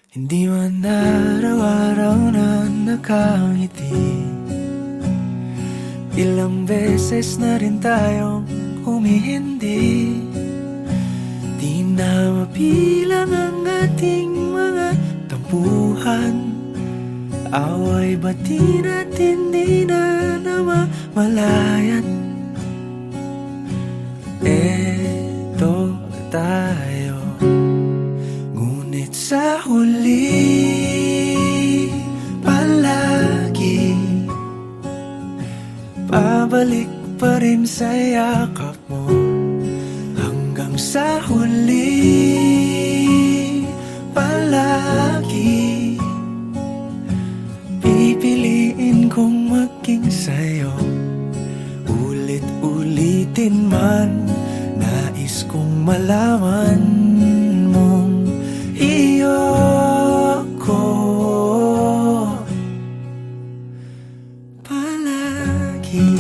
Hindi man araw-araw na nakangiti. Ilang beses na rin tayong humihindi. Di na mabilang ang ating mga tampuhan. Away bati natin di na namamalayan. Eto tayo, ngunit sa huli palagi pabalik pa rin sa yakap mo. Hanggang sa huli palagi pipiliin kong maging sa'yo. Ulit-ulitin man, nais kong malaman mong iyo ako palagi.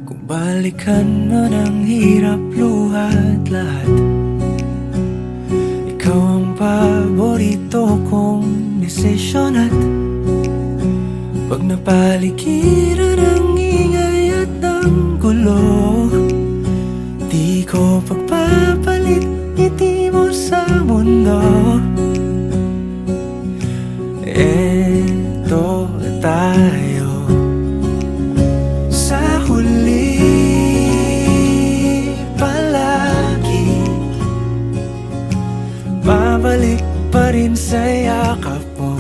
Kung balikan man ang hirap, luhat lahat, ikaw ang paborito kong desisyon. At pag napaligiran ang ingay at ang gulo, di ko pagpapalit ngiti mo sa mundo. Eto tayo sa huli palagi, babalik pa rin sa yakap mo.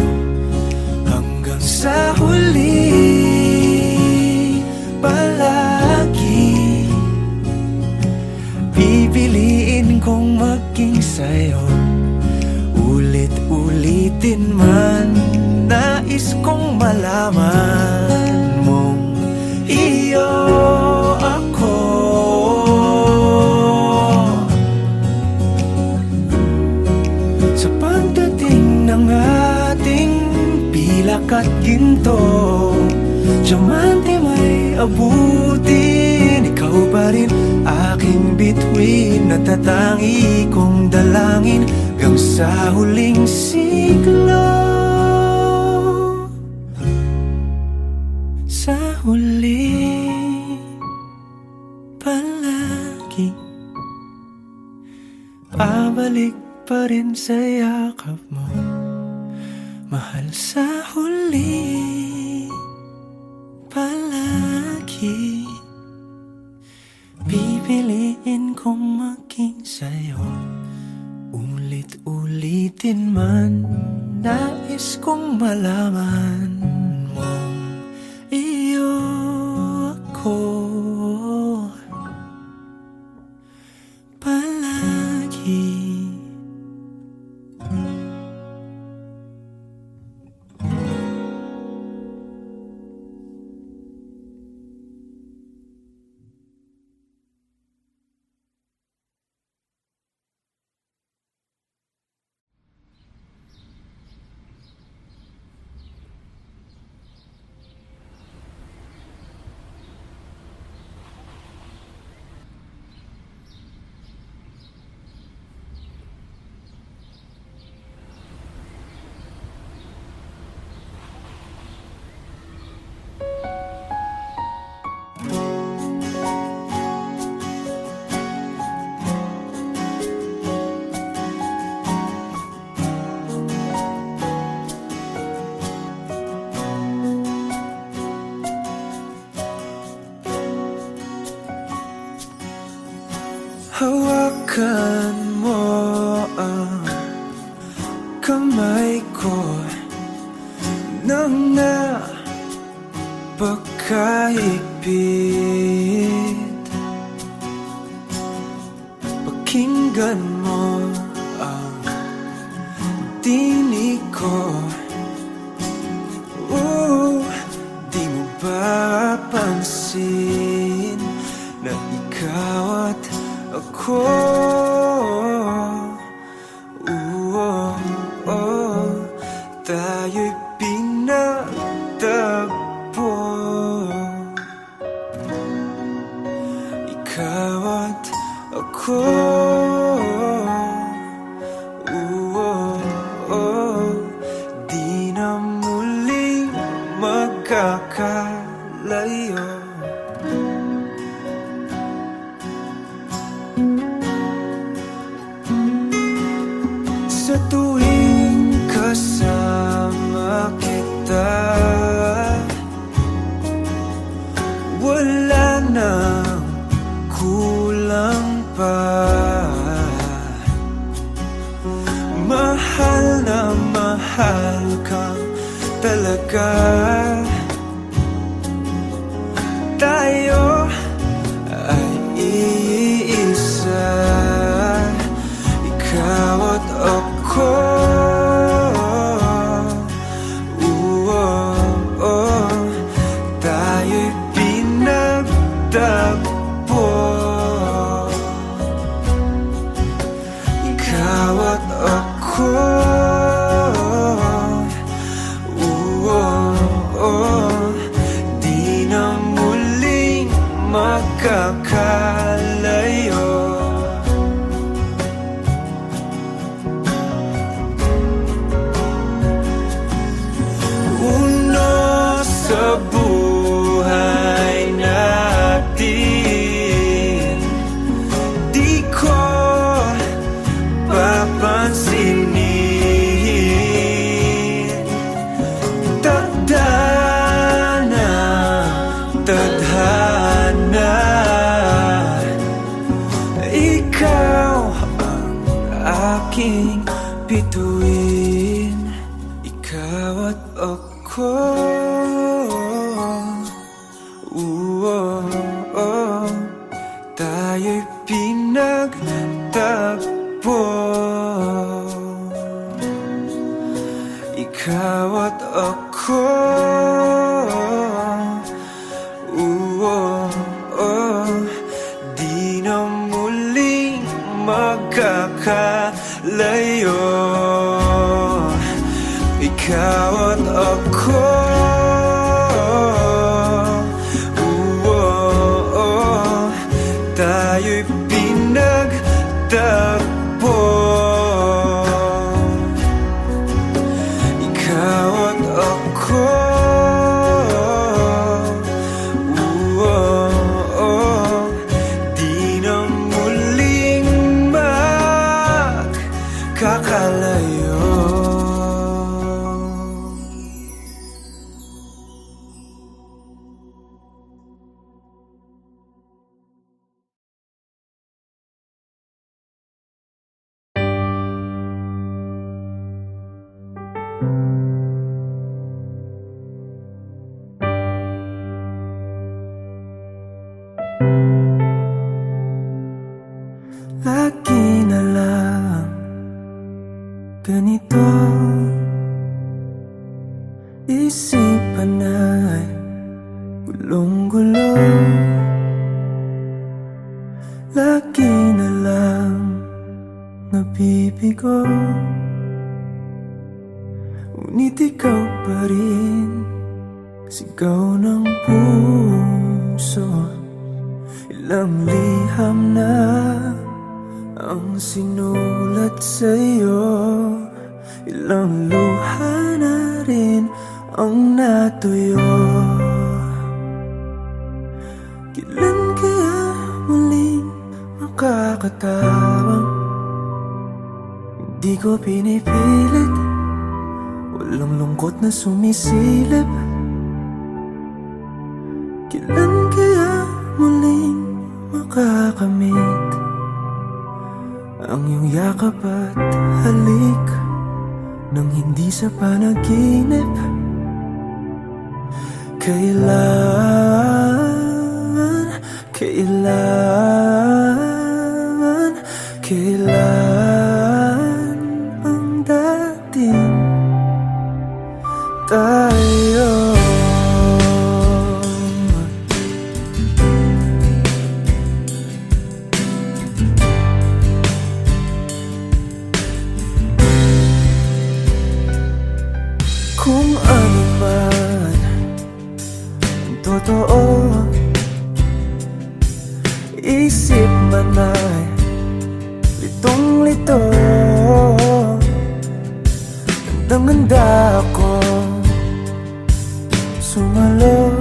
Hanggang sa huli palagi pipiliin kong maging sa'yo. Ulit-ulitin man, nais kong malaman mong iyo ako. Sa pagdating ng ating pilak at ginto, diamante may abutin, ikaw pa rin aking bituin. Natatangi kong dalangin hanggang sa huling siglo. Sa huli palagi pabalik pa rin sa yakap mo, mahal. Sa huli palagi pipiliin kong maging sa'yo. Ulit-ulitin man, nais kong malaman mong iyo ako palagi. Hawakan mo ang kamay ko nang napakahigpit. Pakinggan mo ang tinig ko. Di mo ba pansin na ikaw at ako, tayo'y pinagtagpo. ikaw at ako. Di na muling magkakalayo. Sa tuwing kasama kita, wala nang kulang pa. Mahal na mahal kang talaga. Tayo ay iisa, ikaw at ako. Tayo'y pinagtagpo, ikaw at ako. Di na muling magkakalayo. Uno sa buhay natin, di ko papansinin. Tadhana, tadhana, ikaw ang aking bituin, ikaw at ako. Tayo'y pinagtagpo, ikaw at ako. Di na muling magkakalayo, ikaw at ako. Tayo'y pinagtagpo, ikaw at ako. Di na muling magkakalayo. Lagi na lang ganito, isipan ay gulong-gulo. Lagi na lang nabibigo, ngunit ikaw pa rin sigaw ng puso. Ilang liham na ang sinulat sa'yo, ilang luha na rin ang natuyo. Kailan kaya muling makakatawang? Hindi ko pinipilit, walang lungkot na sumisilip. Kailan kaya muling makakamit ang iyong yakap at halik nang hindi sa panaginip? Kailan, kailan, kailan ang dating tayo? Kung ano man ang totoo isip man ay litong-lito. Gandang-ganda ako sumalo,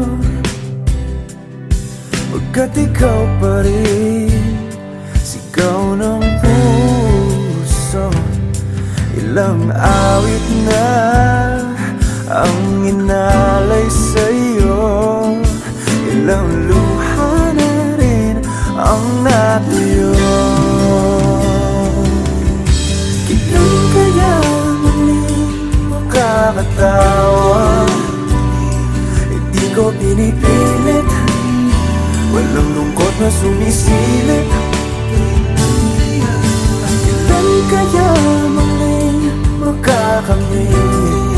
pagkat ikaw pa rin sigaw ng puso. Ilang awit na ang inalay sa'yo, ilang luha na rin ang natuyo. Kailan kaya muling makakatawa? Hindi ko pinipilit, walang lungkot na sumisilip. Kailan kaya muling makakamit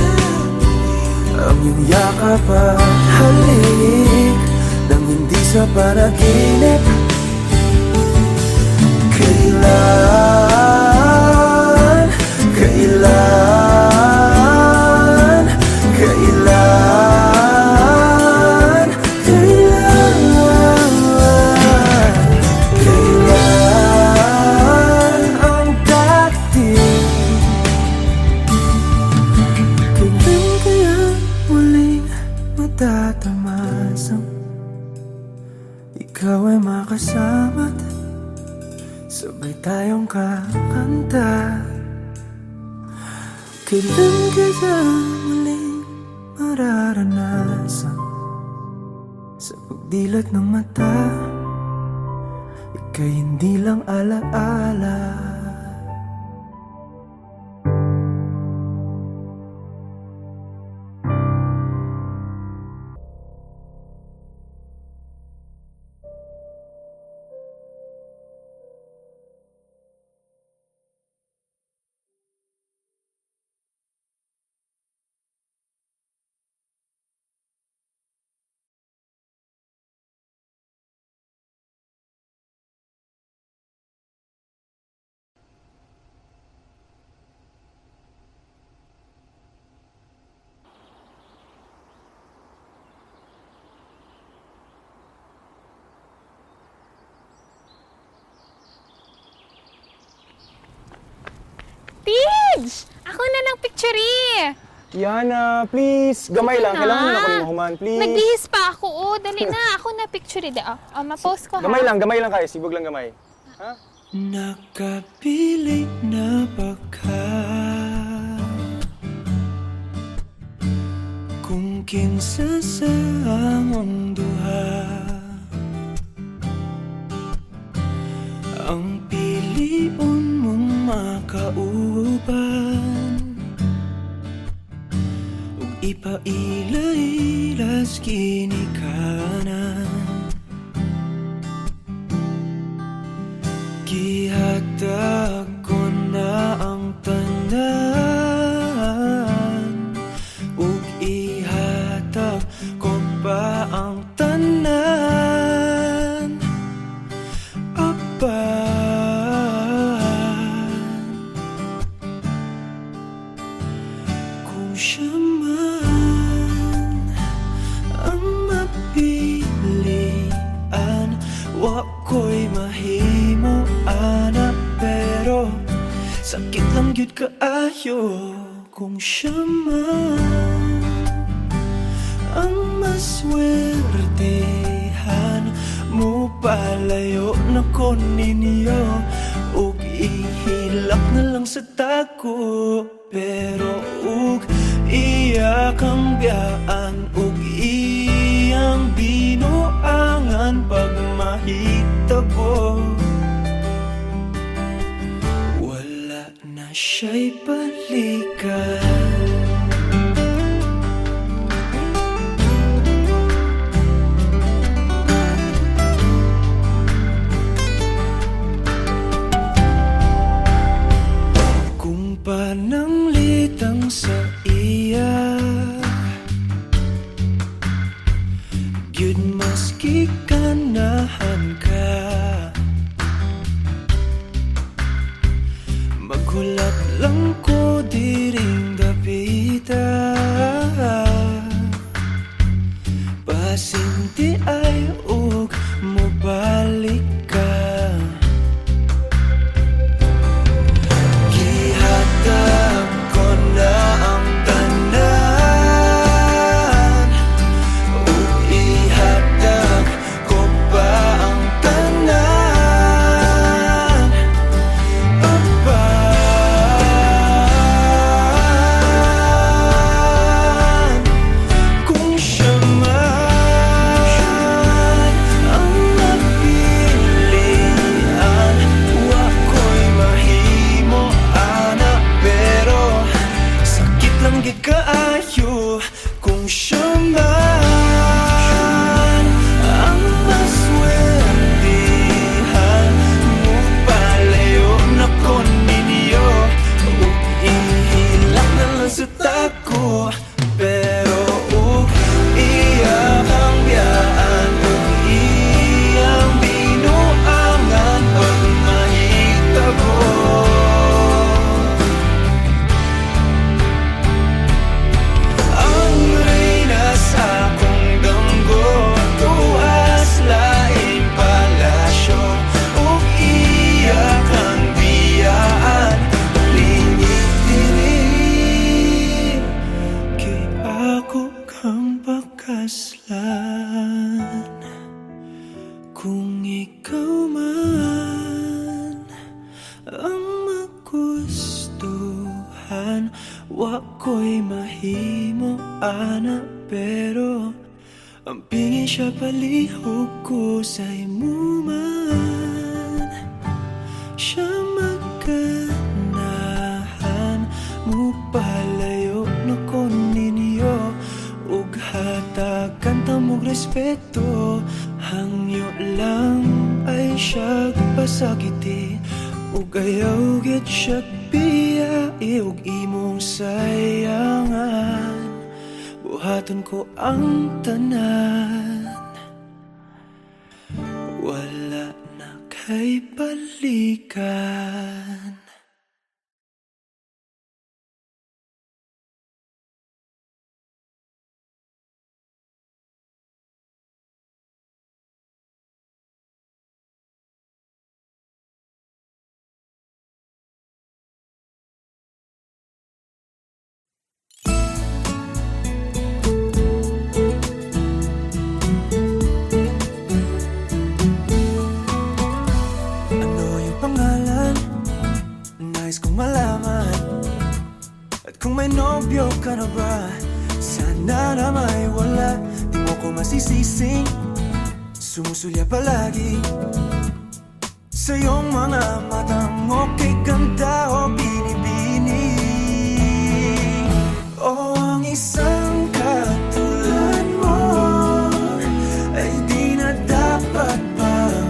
ang iyong yakap at halik nang hindi sa panaginip? Kailan, kailan, kailan, kailan, kailan ang dating? Kailan kaya muling matatamasang ikaw ay makasama't sabay tayong kakanta? Kailan kaya muling mararanasan sa pagdilat ng mata ika'y hindi lang alaala? Tids! Ako na ng picture eh! Yana, please. Gamay lang. na. Kailangan na ako ni Mahuman, please. Nagbihis pa ako, oh. Dali na, ako na picture eh. Ma-post ko, ha? Gamay lang kayo. Sibog lang gamay. Ha? Nakapilit na baka kung kinsa sa among duha ang piliun mong makauban ug ipailailas kinikanan. Gihatag ko na ang tanan ug ihatag ko pa ang tanan. Apan kung siya man ang mapilian, wa ko'y mahimo ana, pero sakit lang gyud kaayo kung siya man ang maswertehan. Mo palayo na ko ninyo ug ihilak na lang sa tako, pero ug iya kang biyaan ug iyang binuangan pag mahitabo. Wala na siya'y balikan. Pananglitang sa iya gyud maski ganahan ka, maghulat lang ko diring dapita. Pasinti ay ug mobalik ka, ikaw man ang magustuhan, wa ko'y mahimo ana, pero ang pingin siya palihog ko sa imo man. Siya magkanahan mo palayo na ko ninyo, ug hatagan ta mong respeto. Hangyo lang ay siya pasakiti, ug ayaw gid siya biyai, ug imong sayangan. Buhaton ko ang tanan, wala na kay balikan. Nais kong malaman, at kung may nobyo ka na ba, sana na may wala. Di mo ko masisising sumusulya palagi sa iyong mga matang okay ganda o binibini. O ang isang katulad mo ay di na dapat pang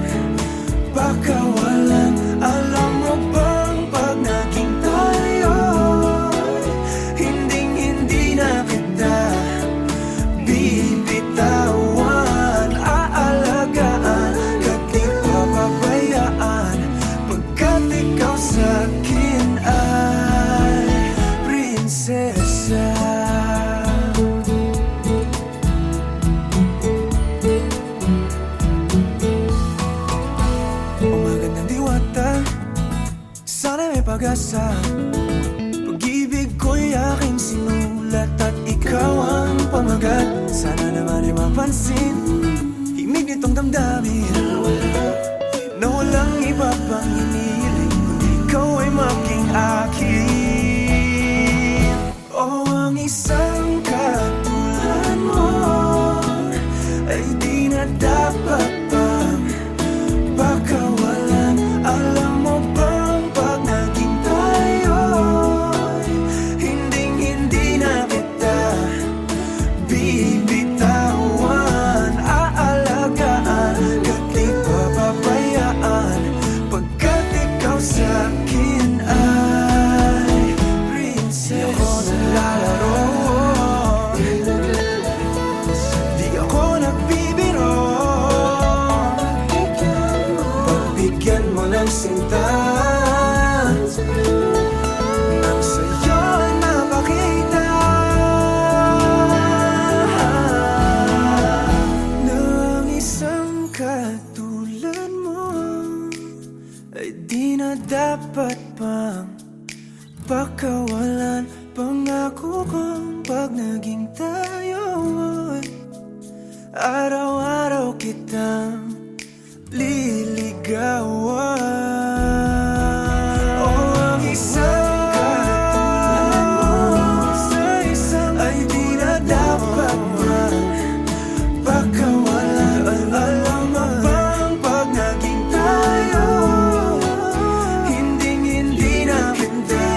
pakawalan. Alam mo bang pag naging tayo, hindi na kita bibitawan. Aalagaan ka't di papabayaan, pagkat ikaw sa'kin ay prinsesa. Sana may pag-asa, pag-ibig ko'y aking sinulat at ikaw ang pamagat. Sana naman ay mapansin himig nitong damdamin na walang iba pang hinihiling kundi ikaw ay maging akin. O ang isang katulad mo ay di na dapat pang pakawalan. Alam mo ba sa'kin ay prinsesa. Di ako naglalaro, di ako nagbibiro. Pagbigyan mo ng sinta, nang sa'yo ay mapakita ng isang katulad mo ay di na dapat pang pakawalan. Pangako kong pag naging tayo, araw-araw kitang liligawan. O ang isang katulad mo ay di na dapat pang pakawalan. Alam mo bang pag naging tayo, hindi na kita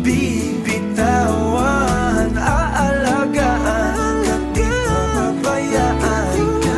bibitawan. Aalagaan ka't di papabayaan.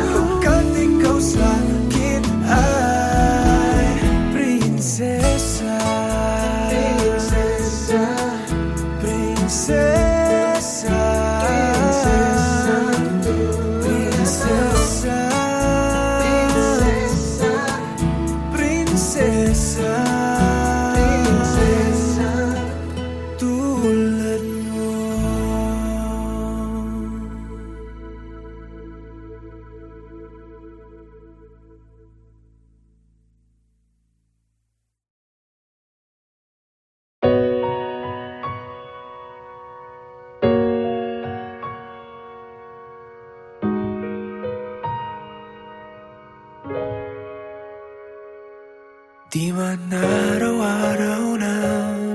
Di man araw-araw na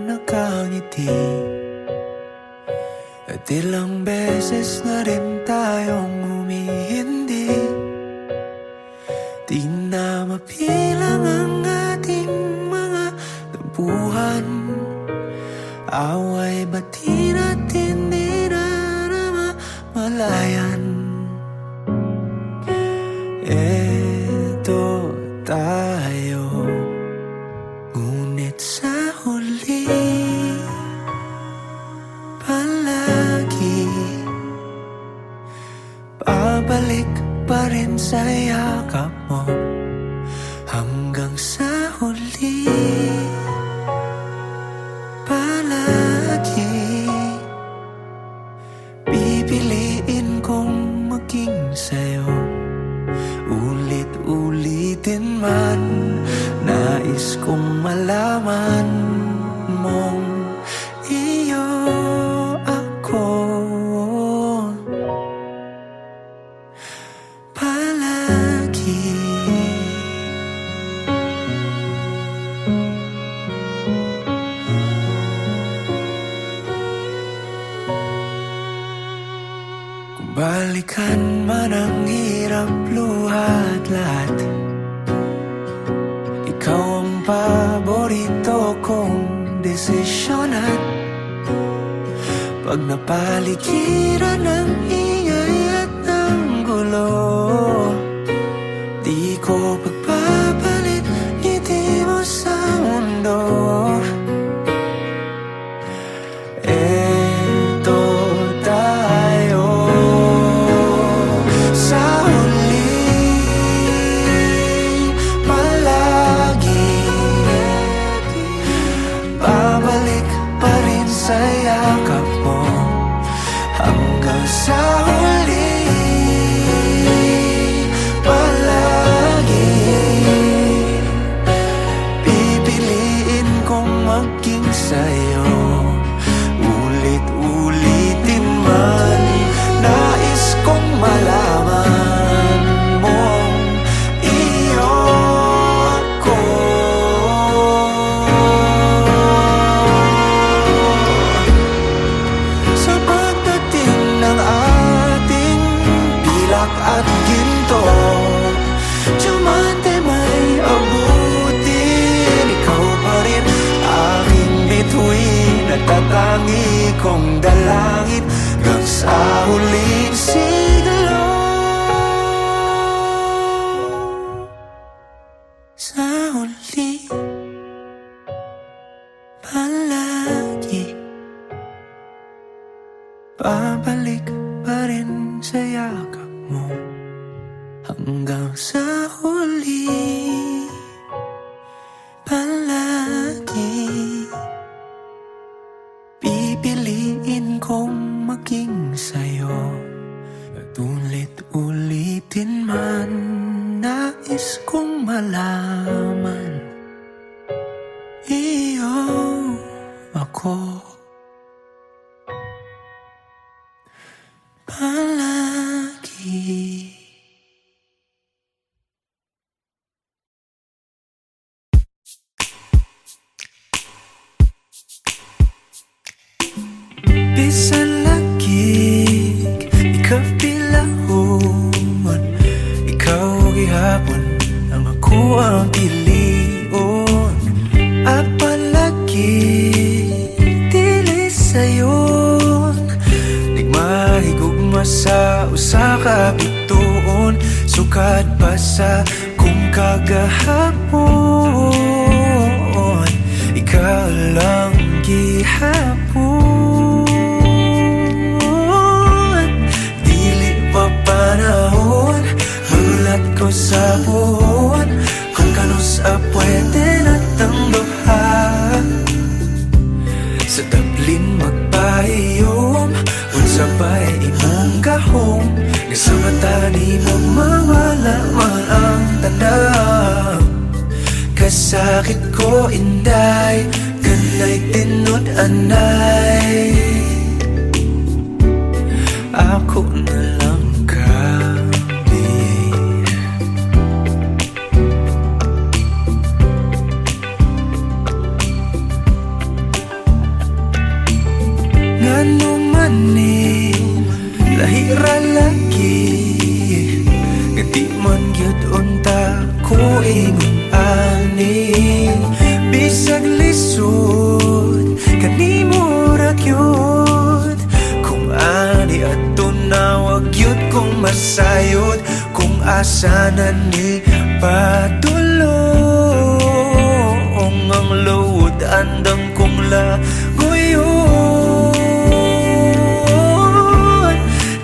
nakangiti, at ilang beses na rin tayong humihindi. Di na mapilang ang ating mga tampuhan, away bati natin di na namamalayan. Eto tayo, ngunit sa huli palagi babalik pa rin sa yakap mo. Hanggang sa huli palagi pipiliin kong maging sa'yo. Ulit-ulitin man, nais kong malaman mong iyo ako palagi. Kung balikan man ang hirap luhat lahat, ikaw ang paborito kong desisyon. At pag napaligiran ng ingay at ng gulo, di ko pagpapalit ngiti mo sa mundo. Eto tayo, sa huli palagi babalik pa rin sa yakap mo. Hanggang sa huli palagi pipiliin kong maging sa'yo. Ulit-ulitin man, nais kong malaman mong iyo ako. Sa pagdating ng ating pilak at ginto, diamante may abutin, ikaw pa rin aking bituin at tatangi kong dalangin hanggang sa huling siglo. Sa huli palagi babalik pa rin sa yakap mo. Hanggang sa huli palagi pipiliin kong maging sa'yo. At ulit-ulitin man, nais kong malaman iyo ako palagi. Bisan lagig, ikapilahon, ikaw gihapon ang ako ang pilion. Apalagi dili sayon, nagmahigugma sa usa ka bituon. Sukad pa sa kung kagahapon, ikaw lang gihapon. Panahon, hulat ko sa buwan, kung kanus pwede natang duha. Sa tablin magpahiyom, unsa ba'y imong gahom, nga sa mata ni mo mawala man ang tanda. Kasakit ko inday, kanay tinod anay, ako na lang kami. gyud unta ko ingon ani. Bisag lisod kanimo ra gyud. Kung ani adto na wag gyud kong masayod. Kung asa na ni padulong ang load andam kong laguyon.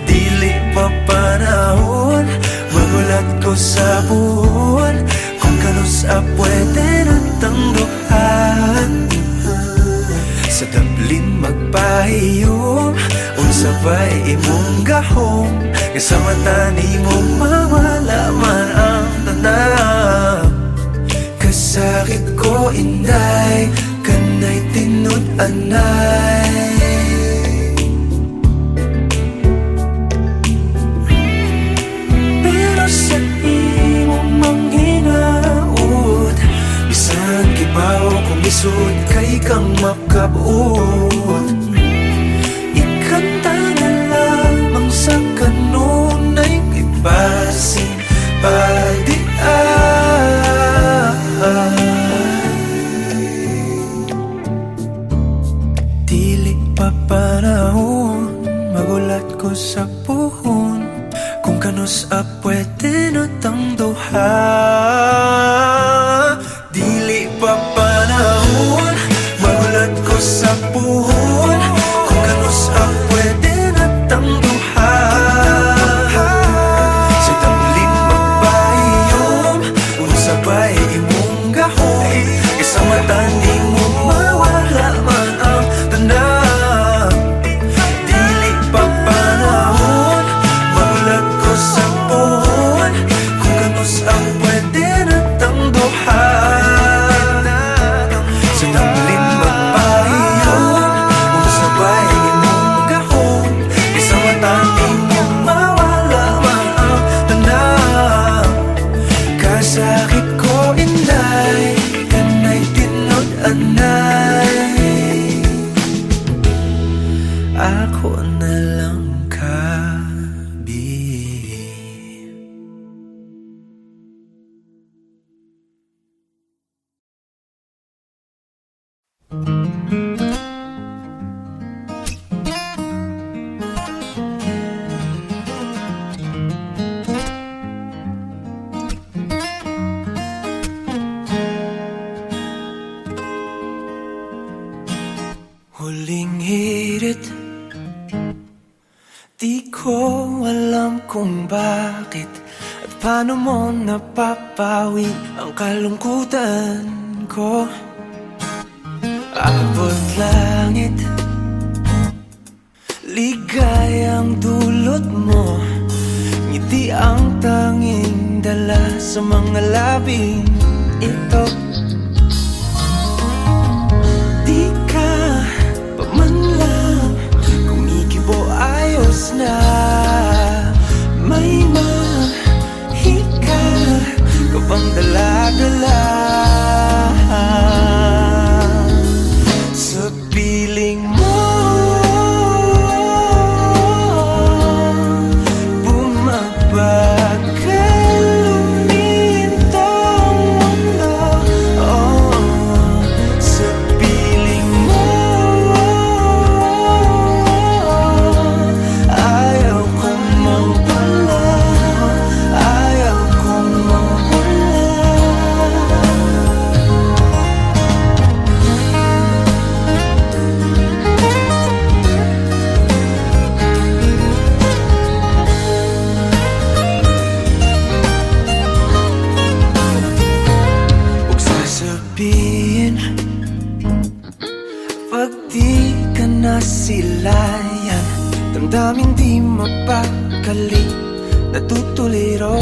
Dili pa panahon magulat ko sa buwan. Kung kanus pwede natang duhan. Sa Dublin magpahiyom unsa ba'y imong gahom. Kasama tani mo mawala man ang tanan. Kasakit ko inday kanay tinud anay. Pero sa imong manghinaot bisan kibaw kung isod kay kang makabuot. Ikanta na lamang sa kanunay ibasin dili pa panahon magulat ko sa puhon. Kung kanus pwede natang duha. Dili pa panahon magulat ko sa puhon. Kung kanus pwede natang duha. Sa Dublin magpahiyom unsa ba'y imong gahom. Kasama tani mo mawala man ang tanan. Dili pa panahon magulat ko sa puhon. Kung kanus pwede natang duha. Sa Dublin magpahiyom unsa ba'y imong gahom. Kasama tani mo mawala man ang tanan. Kasakit ko inday kanay tinud anay. Ako na lang kabi. Huling hirit, di ko alam kung bakit at paano mo napapawi ang kalungkutan ko. Abot langit, ligayang dulot mo. Ngiti ang tanging dala sa mga labing ito. Di ka pa man lang kumikibo ayos na. May mahika ka bang dala-dala sa piling mo? Bumabagal lumintang mundo, oh, sa piling mo. Ayaw kong mawala, ayaw kong mawala. Huwag sasabihin pag di ka nasilayan. Damdaming di mapakali, natutuliro